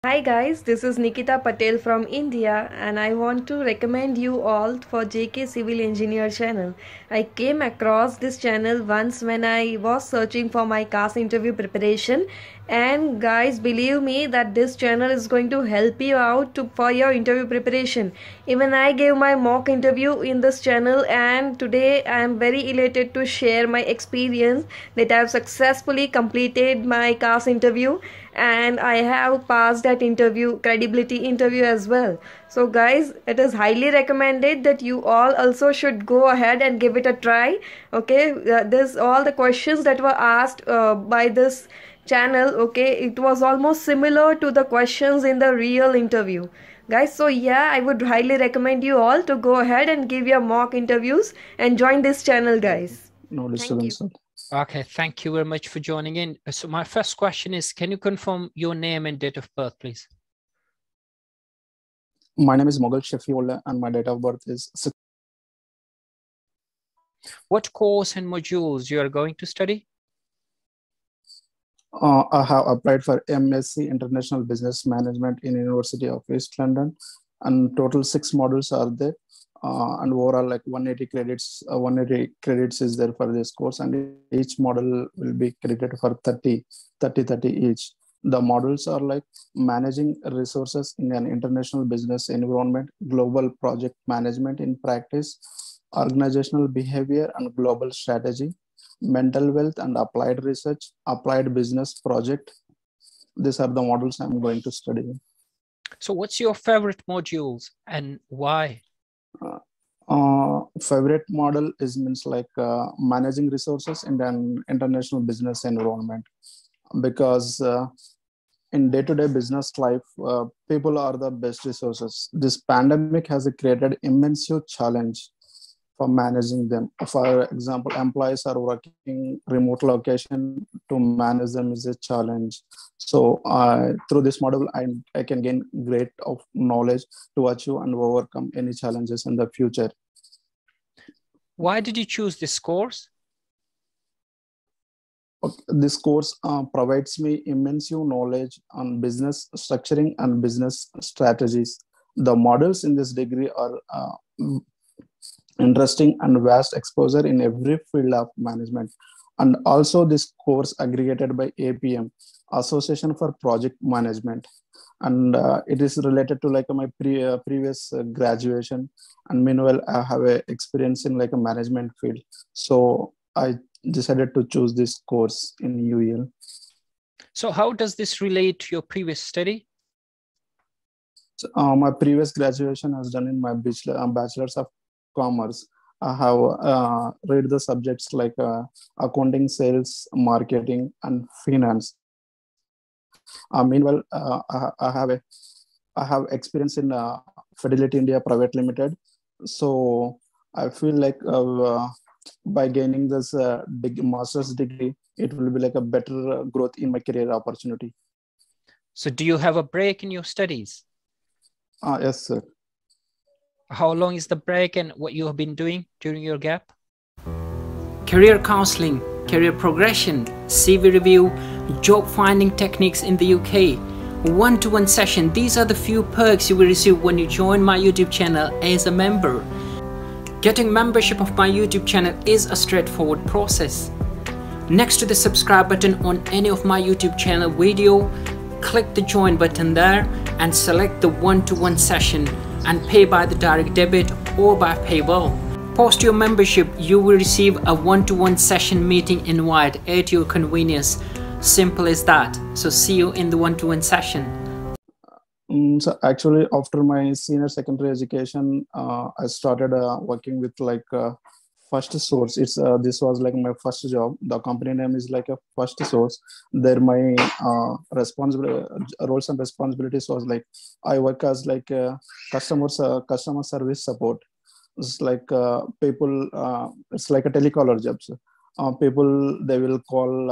Hi guys, this is Nikita Patel from India and I want to recommend you all for JK Civil Engineer channel. I came across this channel once when I was searching for my CAS interview preparation, and guys, believe me that this channel is going to help you out for your interview preparation. Even I gave my mock interview in this channel, and today I am very elated to share my experience that I have successfully completed my CAS interview and I have passed that interview, credibility interview as well. So guys, it is highly recommended that you all also should go ahead and give it a try. Okay, this all the questions that were asked by this channel, okay, it was almost similar to the questions in the real interview, guys. So yeah, I would highly recommend you all to go ahead and give your mock interviews and join this channel, guys. No disturbance. Okay, thank you very much for joining in. So my first question is, can you confirm your name and date of birth, please? My name is Mogal Shafiullah and my date of birth is 6. What course and modules you are going to study? I have applied for MSc International Business Management in University of East London, and total 6 modules are there. And overall, like 180 credits is there for this course, and each model will be credited for 30 each. The modules are like managing resources in an international business environment, global project management in practice, organizational behavior and global strategy, mental wealth and applied research, applied business project. These are the modules I'm going to study. So what's your favorite modules and why? Favorite model is managing resources in an international business environment, because in day-to-day business life, people are the best resources. This pandemic has created immense challenge for managing them. For example, employees are working remote location, to manage them is a challenge. So through this model, I can gain great of knowledge to achieve and overcome any challenges in the future. Why did you choose this course? This course provides me immense knowledge on business structuring and business strategies. The models in this degree are interesting and vast exposure in every field of management. And also this course aggregated by APM, Association for Project Management. And it is related to like my previous graduation. And meanwhile, I have a experience in like a management field. So I decided to choose this course in UEL. So how does this relate to your previous study? So, my previous graduation has done in my bachelor's of commerce. I have read the subjects like accounting, sales, marketing, and finance. Meanwhile, I have experience in Fidelity India Private Limited. So I feel like by gaining this master's degree, it will be like a better growth in my career opportunity. So do you have a break in your studies? Yes, sir. How long is the break and what you have been doing during your gap? Career counseling, career progression, CV review, job finding techniques in the UK, one-to-one session. These are the few perks you will receive when you join my YouTube channel as a member. Getting membership of my YouTube channel is a straightforward process. Next to the subscribe button on any of my YouTube channel video, click the join button there and select the one-to-one session and pay by the direct debit or by PayPal. Post your membership, you will receive a one-to-one session meeting invite at your convenience. Simple as that. So see you in the one-to-one session. So actually, after my senior secondary education, I started working with like First Source. This was like my first job. The company name is like a First Source. There my roles and responsibilities was like I work as like customer service support. It's like people. It's like a telecaller job. So, people they will call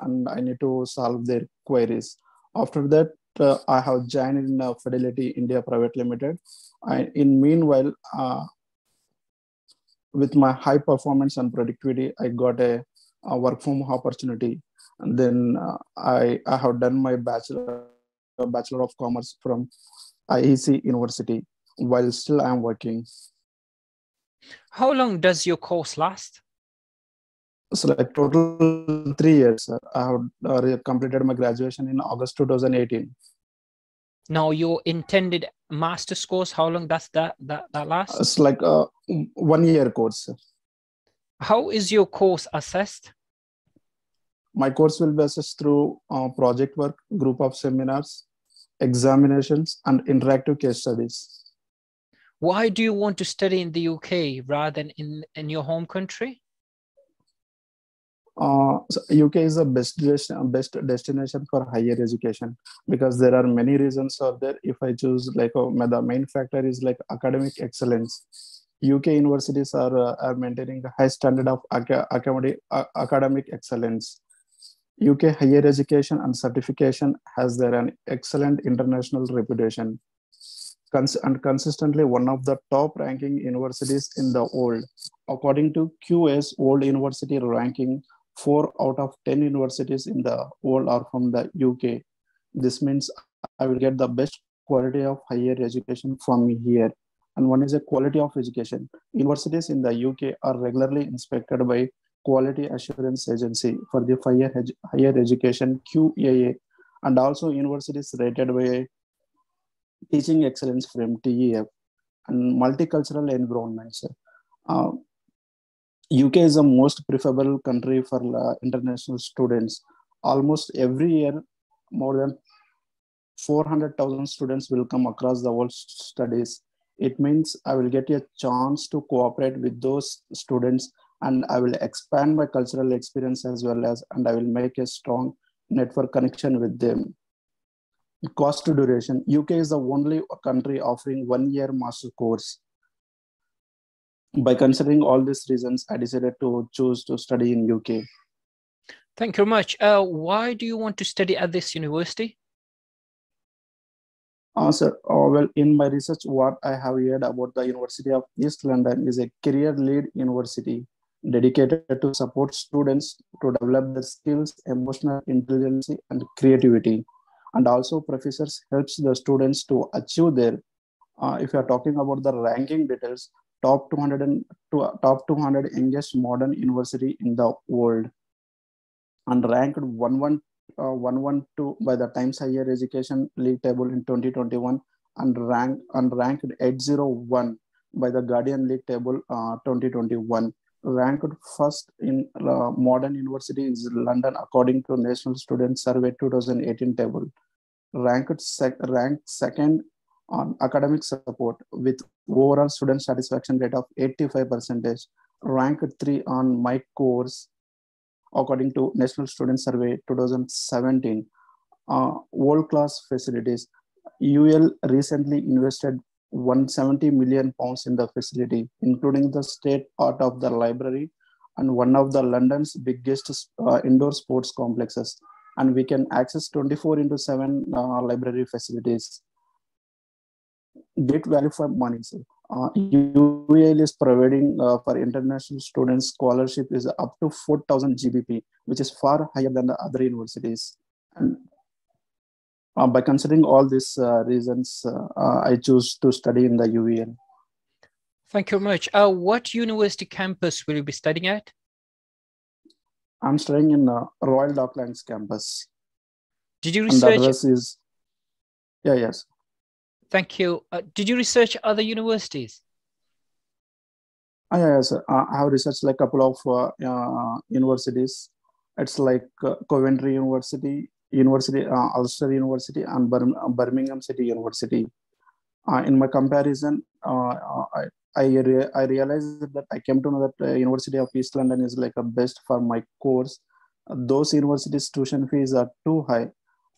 and I need to solve their queries. After that, I have joined in Fidelity India Private Limited. In meanwhile, with my high performance and productivity, I got a work from home opportunity. And then I have done my bachelor a Bachelor of Commerce from IEC University while still I am working. How long does your course last? So like total 3 years. Sir. I have completed my graduation in August 2018. Now, your intended master's course, how long does that last? It's like a 1 year course. Sir. How is your course assessed? My course will be assessed through project work, group of seminars, examinations, and interactive case studies. Why do you want to study in the UK rather than in your home country? So UK is the best destination for higher education because there are many reasons out there. If I choose like the main factor is like academic excellence. UK universities are maintaining a high standard of academic excellence. UK higher education and certification has their an excellent international reputation and consistently one of the top ranking universities in the world. According to QS World University Ranking, 4 out of 10 universities in the world are from the UK. This means I will get the best quality of higher education from here. And one is a quality of education. Universities in the UK are regularly inspected by Quality Assurance Agency for the higher education QAA, and also universities rated by Teaching Excellence from TEF and multicultural environments. UK is the most preferable country for international students. Almost every year, more than 400,000 students will come across the world studies. It means I will get a chance to cooperate with those students and I will expand my cultural experience as well as, and I will make a strong network connection with them. Cost to duration. UK is the only country offering 1 year master course. By considering all these reasons, I decided to choose to study in UK. Thank you very much. Why do you want to study at this university? Sir, well, in my research, what I have heard about the University of East London is a career-led university dedicated to support students to develop their skills, emotional intelligence, and creativity. And also, professors helps the students to achieve their. If you are talking about the ranking details, top 200 youngest modern university in the world, and ranked 112 by the Times Higher Education League Table in 2021, and ranked 801 by the Guardian League Table 2021. Ranked first in modern university is London according to National Student Survey 2018 table. Ranked second on academic support with overall student satisfaction rate of 85%. Ranked 3 on my course according to National Student Survey 2017. World-class facilities. UL recently invested £170 million in the facility, including the state art of the library and one of the London's biggest indoor sports complexes. And we can access 24/7 library facilities. Great value for money. UL is providing for international students scholarship is up to 4,000 GBP, which is far higher than the other universities. And by considering all these reasons, I choose to study in the UEL. Thank you very much. What university campus will you be studying at? I'm studying in Royal Docklands campus. Did you research? And the address is, yes. Thank you. Did you research other universities? Yes, I have researched like a couple of universities. It's like Coventry University, Ulster University, and Birmingham City University. In my comparison, I realized that I came to know that University of East London is like a best for my course. Those universities' tuition fees are too high,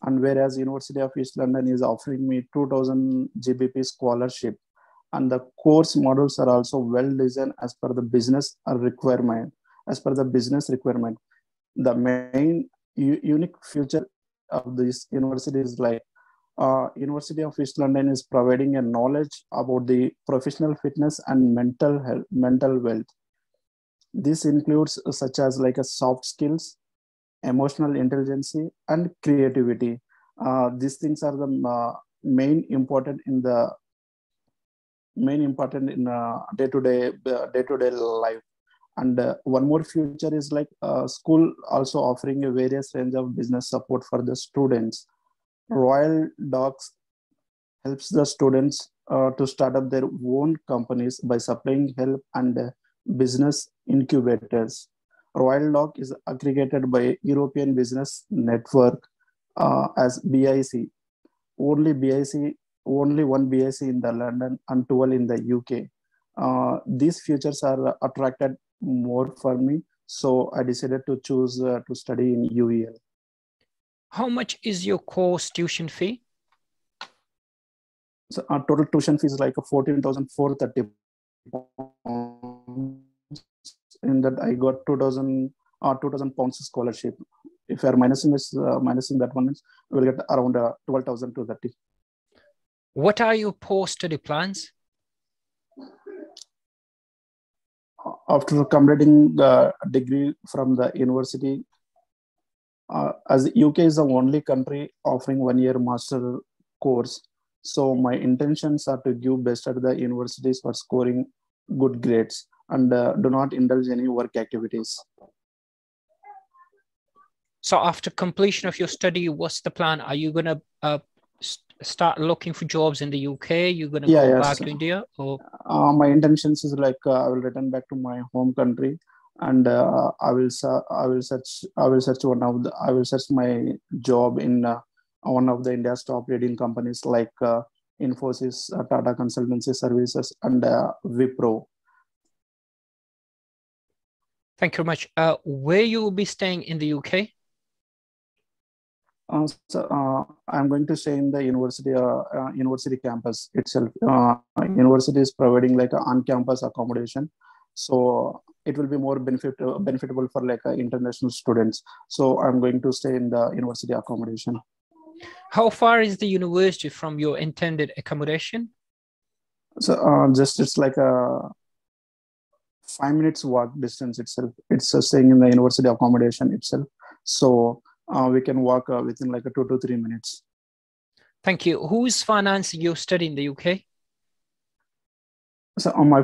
and whereas University of East London is offering me 2,000 GBP scholarship, and the course models are also well designed as per the business requirement. The main unique feature of this university is like University of East London is providing a knowledge about the professional fitness and mental wealth. This includes such as like a soft skills, emotional intelligence, and creativity. These things are the main important in day-to-day life. And one more future is like school also offering a various range of business support for the students. Royal Docs helps the students to start up their own companies by supplying help and business incubators. Royal Doc is aggregated by European Business Network as BIC. Only BIC, only one BIC in the London and 12 in the UK. These futures are attracted more for me, so I decided to choose to study in UEL. How much is your course tuition fee? So our total tuition fee is like 14,430 pounds. In that I got 2,000 pounds scholarship. If you are minusing that one, we will get around 12,230. What are your post-study plans? After completing the degree from the university, as UK is the only country offering 1-year master course, so my intentions are to give best at the universities for scoring good grades and do not indulge any work activities. So after completion of your study, what's the plan? Are you going to start looking for jobs in the UK? You're going to go back to India? Or? My intentions is like I will return back to my home country, and I will search my job in one of the India's top leading companies like Infosys, Tata Consultancy Services, and Wipro. Thank you very much. Where you will be staying in the UK? I'm going to stay in the university campus itself. University is providing like an on-campus accommodation, so it will be more benefitable for like international students. So I'm going to stay in the university accommodation. How far is the university from your intended accommodation? So just it's like a 5 minutes walk distance itself. It's staying in the university accommodation itself. So we can walk within like 2 to 3 minutes. Thank you. Who is financing your study in the UK? So my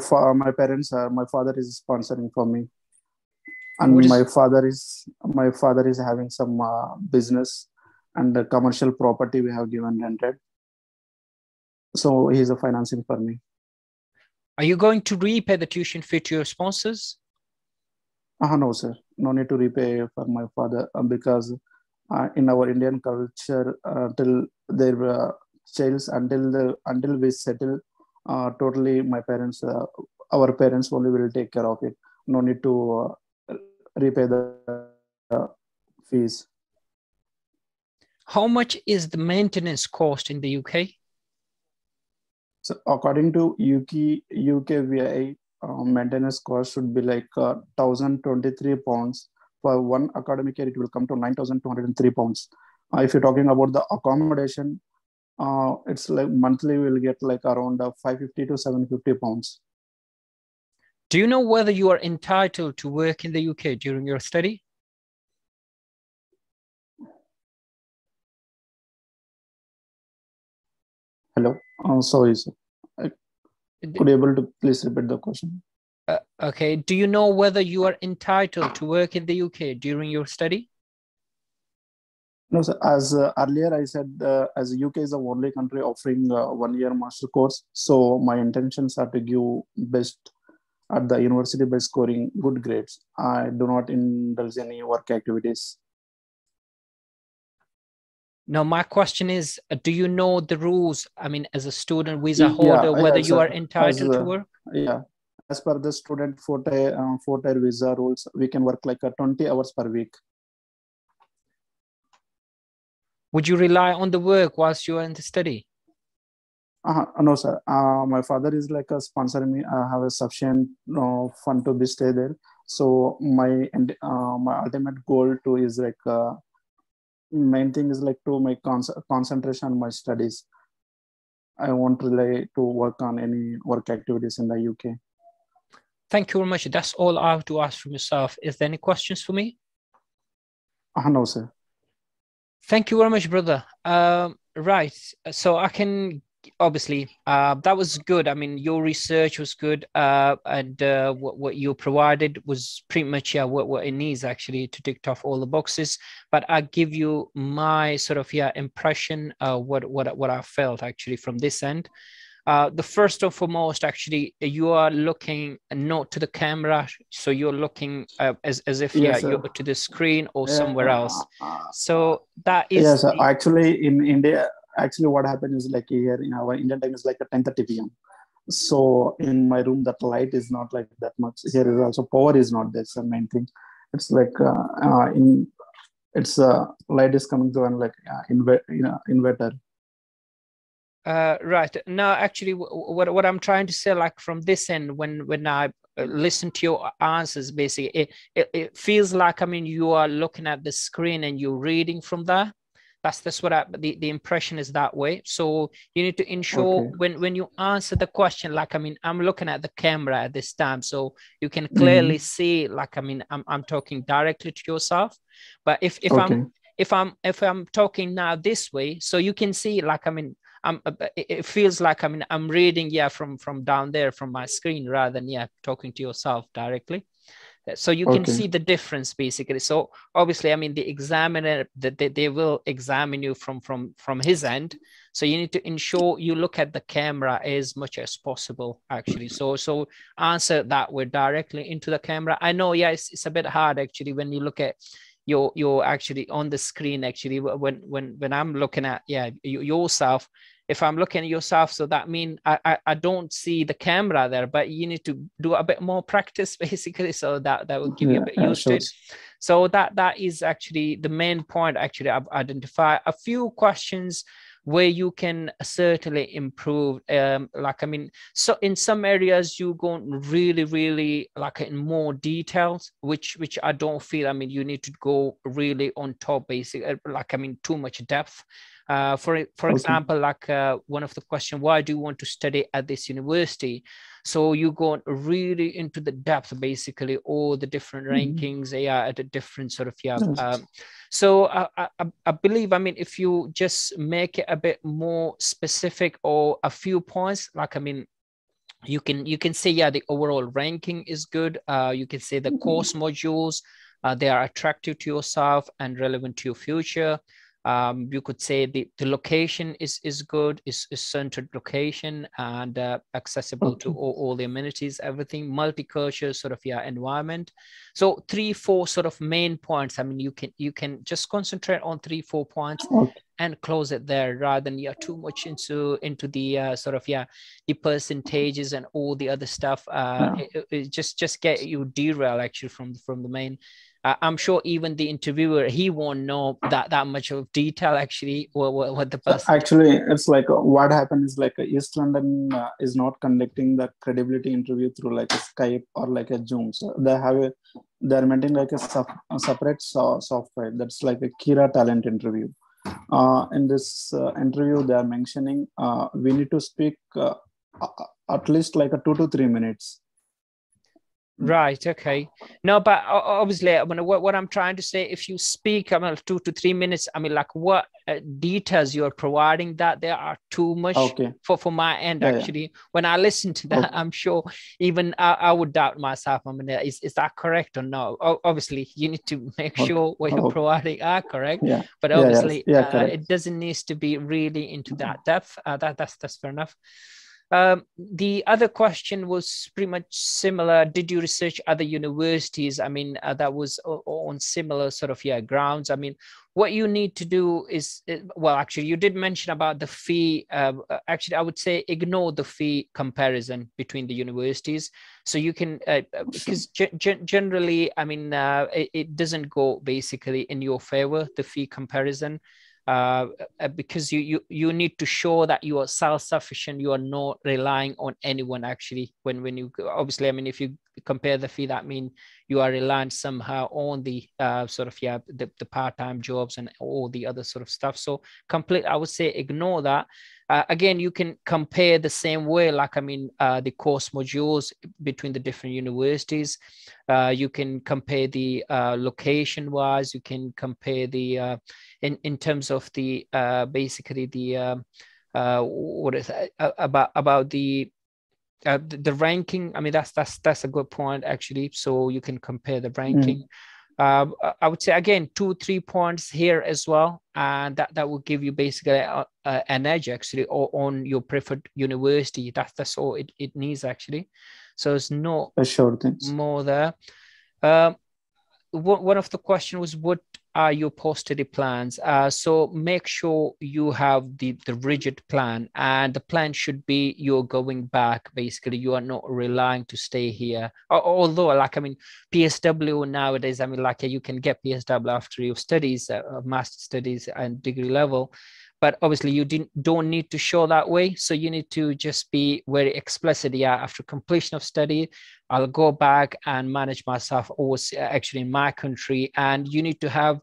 parents, my father is sponsoring for me, and my father is having some business and commercial property we have given rented. So he's a financing for me. Are you going to repay the tuition fee to your sponsors? No, sir. No need to repay for my father because in our Indian culture, till their childs until we settle totally, my parents, our parents only will take care of it. No need to repay the fees. How much is the maintenance cost in the UK? So according to UKVI, maintenance cost should be like 1,023 pounds. For one academic year, it will come to 9,203 pounds. If you're talking about the accommodation, it's like monthly we'll get like around 550 to 750 pounds. Do you know whether you are entitled to work in the UK during your study? Hello, sorry, sir. Could you able to please repeat the question? Okay. Do you know whether you are entitled to work in the UK during your study? No, sir. As earlier I said, as UK is the only country offering 1-year master course, so my intentions are to give best at the university by scoring good grades. I do not indulge any work activities. No, my question is, do you know the rules? I mean, as a student visa holder, whether you are entitled to work? Yeah. As per the student four-tier visa rules, we can work like 20 hours per week. Would you rely on the work whilst you are in the study? No, sir. My father is like sponsoring me. I have a sufficient fund to be stay there. So my ultimate goal too is like main thing is like to make concentration on my studies. I won't rely to work on any work activities in the UK. Thank you very much. That's all I have to ask from yourself. Is there any questions for me? No, sir. Thank you very much, brother. Right. So I can obviously that was good. I mean, your research was good, and what you provided was pretty much what it needs actually to tick off all the boxes. But I give you my sort of impression, what I felt actually from this end. The first and foremost, actually, you are looking not to the camera, so you're looking as if Yes, you're to the screen or somewhere else. uh, So that is yes, actually in India, actually what happened is like here in our Indian time is like a 10:30 p.m. So in my room, that light is not like that much. Here is also power is not that's the main thing. It's like in it's light is coming to an like inverter. Right. No, actually, what I'm trying to say, like from this end, when I listen to your answers, basically, it feels like, I mean, you are looking at the screen and you're reading from there. That's what the impression is that way. So you need to ensure when you answer the question, like, I mean, I'm looking at the camera at this time, so you can clearly see, like, I mean, I'm talking directly to yourself. But if I'm talking now this way, so you can see, like, I mean, it feels like, I mean, I'm reading from down there from my screen rather than talking to yourself directly. So you can see the difference basically. So obviously, I mean, the examiner, that they will examine you from his end. So you need to ensure you look at the camera as much as possible actually. So answer that way directly into the camera. I know, it's a bit hard actually when you look at you're actually on the screen actually when I'm looking at yourself. If I'm looking at yourself, so that means I don't see the camera there, but you need to do a bit more practice basically, so that will give you a bit used to it. So that is actually the main point. Actually, I've identified a few questions where you can certainly improve. Like, I mean, so in some areas you go really like in more details, which I don't feel, I mean, you need to go really on top basically, like, I mean, too much depth. For example, like one of the questions, why do you want to study at this university? So you go really into the depth, basically, all the different rankings, at a different sort of, so I believe, I mean, if you just make it a bit more specific or a few points, like, I mean, you can say, the overall ranking is good. You can say the course modules, they are attractive to yourself and relevant to your future. You could say the location is good, is centered location and accessible to all the amenities, everything, multicultural sort of environment. So 3-4 sort of main points. I mean, you can just concentrate on 3-4 points and close it there, rather than too much into the sort of the percentages and all the other stuff. It just get you derail actually from the main. I'm sure even the interviewer, he won't know that much of detail actually, what the person. Actually, it's like what happened is like East London is not conducting the credibility interview through like a Skype or like a Zoom. So they're maintaining like a separate software that's like a Kira talent interview. In this interview, they are mentioning we need to speak at least like a 2 to 3 minutes. Right. Okay. No, but obviously, I mean, what I'm trying to say, if you speak, I mean, 2 to 3 minutes, I mean, like what details you're providing, that there are too much for my end. Actually, when I listen to that, I'm sure even I would doubt myself. I mean, is that correct or no? Obviously, you need to make sure what you're providing are correct. But obviously, it doesn't need to be really into that depth. That's fair enough. The other question was pretty much similar. Did you research other universities? I mean, that was on similar sort of grounds. I mean, what you need to do is, well, actually, you did mention about the fee. Actually, I would say ignore the fee comparison between the universities. So you can, because generally, I mean, it doesn't go basically in your favor, the fee comparison. Because you need to show that you are self-sufficient, you are not relying on anyone actually when you, obviously, I mean, if you compare the fee, that mean you are reliant somehow on the sort of the part-time jobs and all the other sort of stuff. So I would say ignore that. Again, you can compare the same way, like, I mean, the course modules between the different universities. You can compare the location wise, you can compare the in terms of the basically the what is about the ranking. I mean, that's a good point actually. So you can compare the ranking. I would say again 2-3 points here as well, and that will give you basically an edge actually on your preferred university. That's all it needs actually. So it's not sure things. more there. One of the questions was, what are your post-study plans? So make sure you have the rigid plan, and the plan should be you're going back. Basically, you are not relying to stay here. Although, like, I mean, PSW nowadays, I mean, like, you can get PSW after your studies, master studies and degree level. But obviously you don't need to show that way. So you need to just be very explicit. Yeah, after completion of study, I'll go back and manage myself also actually in my country. And you need to have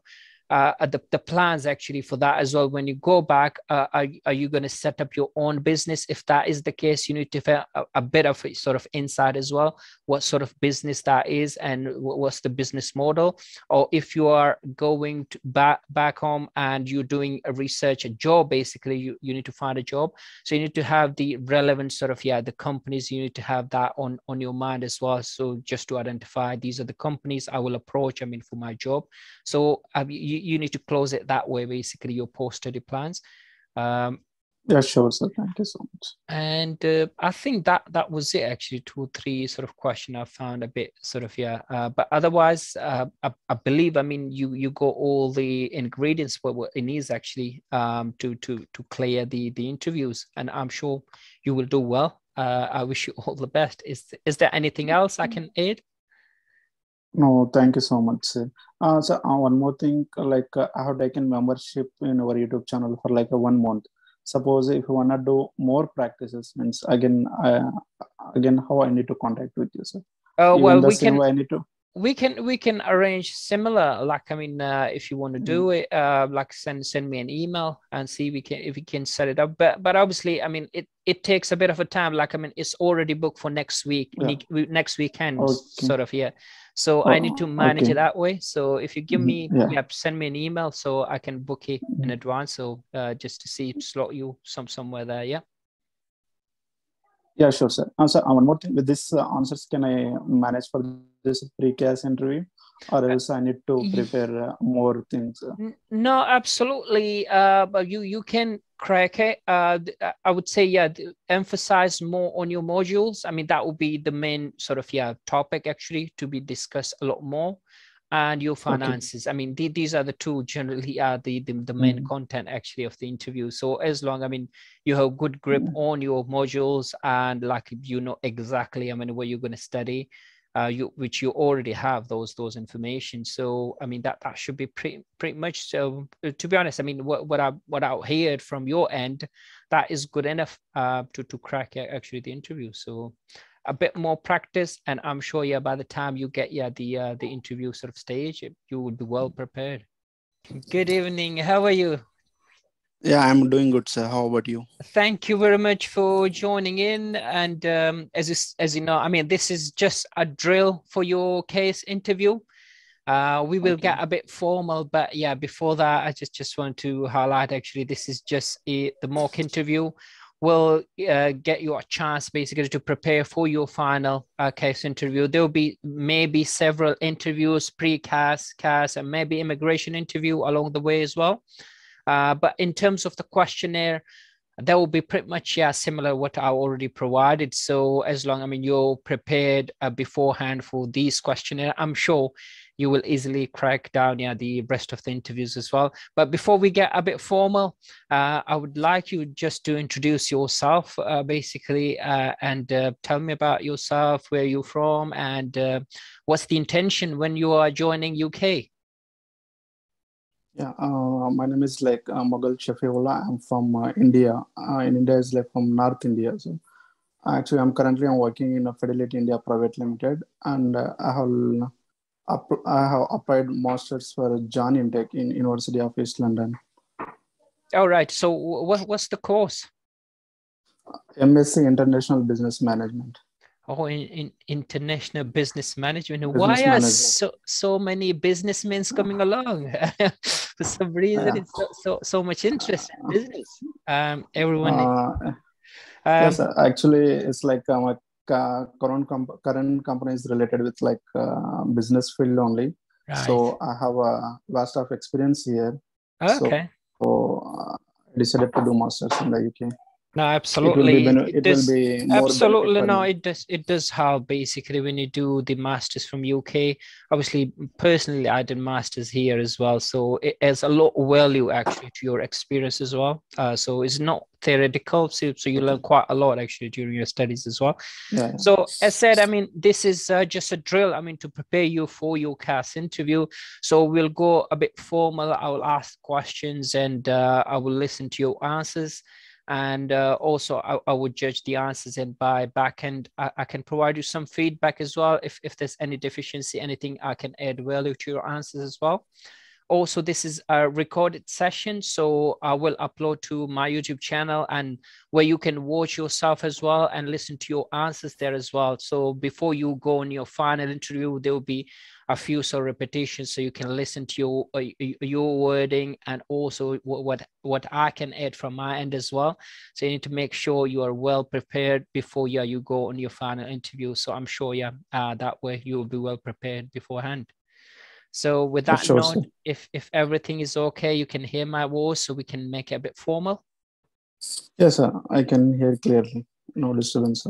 the plans actually for that as well. When you go back, are you going to set up your own business? If that is the case, you need to have a bit of a sort of insight as well, what sort of business that is and what's the business model. Or if you are going to back home and you're doing a research, a job, basically you need to find a job. So you need to have the relevant sort of, the companies, you need to have that on your mind as well. So just to identify, these are the companies I will approach, I mean, for my job. So you need to close it that way, basically, your post-study plans. Yeah, sure, sir. Thank you so much. And I think that was it, actually. 2 or 3 sort of question I found a bit sort of, but otherwise, I believe, I mean, you got all the ingredients what it needs actually to clear the interviews, and I'm sure you will do well. I wish you all the best. Is there anything else I can add? No, thank you so much, sir. So one more thing, like I have taken membership in our YouTube channel for like 1 month. Suppose if you wanna do more practices, means again how I need to contact with you, sir? Well, we can arrange similar, like, I mean, if you want to do it, like send me an email and see if we can set it up. But obviously, I mean, it takes a bit of a time. Like, I mean, it's already booked for next week, next weekend, sort of, So I need to manage it that way. So if you give me, send me an email so I can book it in advance. So just to see, slot you somewhere there, Yeah, sure, sir. So one more thing, with this answers, can I manage for this pre-CAS interview, or else I need to prepare more things? No, absolutely. But you can crack it. I would say, emphasize more on your modules. I mean, that will be the main sort of topic actually to be discussed a lot more. And your finances. I mean, these are the two generally are the main content actually of the interview. So as long, I mean, you have good grip on your modules and like you know exactly, I mean, what you're going to study, which you already have those information. So I mean that should be pretty much. So to be honest, I mean what I heard from your end, that is good enough to crack actually the interview. So a bit more practice, and I'm sure by the time you get the interview sort of stage, you will be well prepared. Good evening. How are you? Yeah, I'm doing good, sir. How about you? Thank you very much for joining in. And as you know, I mean, this is just a drill for your case interview. We will get a bit formal, but before that, I just want to highlight actually this is just the mock interview. Will get you a chance basically to prepare for your final case interview. There will be maybe several interviews, pre-CAS, CAS, and maybe immigration interview along the way as well. But in terms of the questionnaire, that will be pretty much similar what I already provided. So as long, I mean, you're prepared beforehand for these questionnaire, I'm sure you will easily crack down the rest of the interviews as well. But before we get a bit formal, I would like you just to introduce yourself basically and tell me about yourself, where you're from, and what's the intention when you are joining UK. Yeah, my name is Mughal Shafiullah. I'm from India. In India is like from North India. So Actually, I'm working in a Fidelity India Private Limited, and I have applied masters for John Intake in University of East London. All right. So what's the course? MSc International Business Management. Oh, in international business management. Business Why are management. so many businessmen coming along? For some reason, it's so much interest in business. Everyone. Yes, actually, it's like my current company is related with like business field only. Right. So I have a vast of experience here. Okay. So I decided to do masters in the UK. No, absolutely. It will be more absolutely. No, me. It does help basically when you do the masters from UK. Obviously, personally, I did masters here as well, so it has a lot of value actually to your experience as well. So it's not theoretical, so you learn quite a lot actually during your studies as well. Yeah. So as said, I mean, this is just a drill. I mean, to prepare you for your CAS interview. So we'll go a bit formal. I will ask questions and I will listen to your answers. And also I would judge the answers, and by backend I can provide you some feedback as well if there's any deficiency, anything I can add value to your answers as well. Also, this is a recorded session, so I will upload to my YouTube channel, and where you can watch yourself as well and listen to your answers there as well. So before you go on your final interview, there will be a few repetitions, so you can listen to your wording, and also what I can add from my end as well. So you need to make sure you are well prepared before you go on your final interview. So I'm sure that way you will be well prepared beforehand. So with that note, if everything is okay, you can hear my voice, so we can make it a bit formal. Yes, sir. I can hear clearly. No disturbance.